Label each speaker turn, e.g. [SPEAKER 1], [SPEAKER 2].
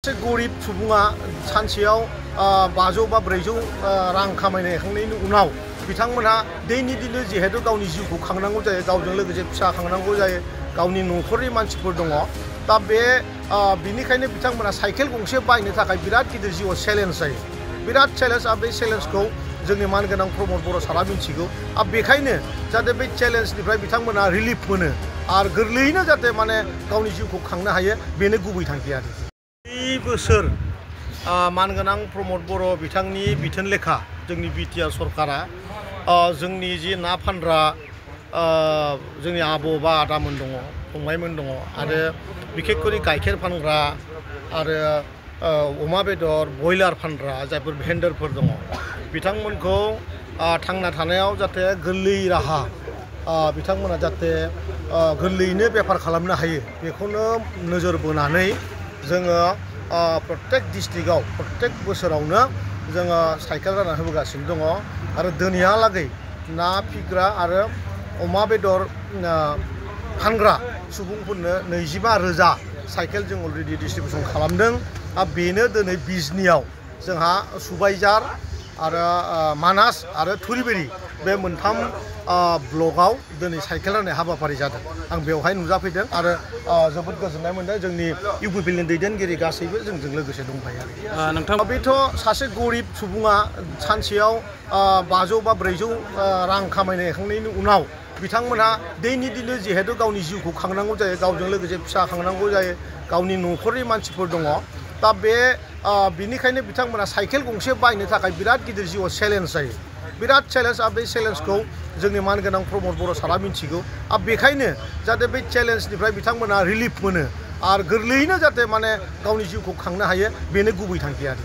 [SPEAKER 1] सासे गरिब सुबुङा सानसेयाव 500 बा 400 रां खामायनायखांनायनि उनाव बिथांमोनहा दैनि दिनै जिहेतु गावनि जिउखौ खांनांगौ जायो, गावजों लोगोसे फिसा खांनांगौ जायो, गावनि न'खरनि मानसिफोर दङ। दा बिनिखायनो बिथांमोना साइकेल गंसे बायनो थाखाय बिराद गिदिर जिउआव चेलेन्ज जायो, बिराद चेलेन्ज। बे चेलेन्जखौ जोंनि मानगोनां प्रमद बर' सारा मिथिगौ। बेखायनो जाहाथे बे चेलेन्जनिफ्राय बिथांमोना रिलिफ मोनो आरो गोरलैयैनो जाहाथे माने गावनि जिउखौ खांनो हायो, बेनो गुबै थांखि आरो। 2 बोसोर मानगोनां प्रमद बर' बिथांनि बिथोन लेखा जोंनि बिटिआर सरकारा जोंनि जि ना फानग्रा जोंनि आबौ बा आदामोन दङ, फंबायमोन दङ, आरो बिखेखकरि गाइखेर फानग्रा आरो अमा बेदर बयलार फानग्रा जायफोर भेन्डरफोर दङ, बिथांमोनखौ थांना थानायाव जाहाथे गोरलै राहा बिथांमोना जाहाथे गोरलैयैनो बेफार खालामनो हायो, बेखौनो नोजोर बोनानै जोङो प्रत्येक डिस्ट्रिक्टआव प्रत्येक बोसोरावनो जोङो साइकेल रानना होबोगासिनो दङ। आरो दिनैहालागै ना फिग्रा आरो अमा बेदर फानग्रा सुबुंफोरनो 25,000 साइकेल जों अलरेडि डिस्ट्रिबिउसन खालामदों। बेनो दिनै बिजनियाव जोंहा सुबाइजार आरो मानास आरो थुरिबारि बे मोनथाम ब्लकआव दिनै साइकेल राननाय हाबाफारि जादों। आं बेवहाय नुजाफैदों आरो जोबोद गोजोननाय मोनदों। जोंनि इउपिपिएलनि दैदेनगिरि गासैबो जोंजों लोगोसे दंफायो आरो। नोंथां बेथ' सासे गरिब सुबुङा सानसेयाव 500 बा 400 रां खामायनायखांनायनि उनाव बिथांमोनहा दैनि दिनै जिहेतु गावनि जिउखौ खांनांगौ जायो, गावजों लोगोसे फिसा खांनांगौ जायो, गावनि न'खरनि मानसिफोर दङ। दा बिनिखायनो बिथांमोना साइकेल गंसे बायनो थाखाय बिराद गिदिर जिउआव चेलेन्ज जायो, बिराद चेलेन्ज। बे चेलेन्जखौ जोंनि मानगोनां प्रमद बर' सारा मिथिगौ। बेखायनो जाहाथे बे चेलेन्जनिफ्राय बिथांमोना रिलिफ मोनो आरो गोरलैयैनो जाहाथे माने गावनि जिउखौ खांनो हायो, बेनो गुबै थांखि आरो।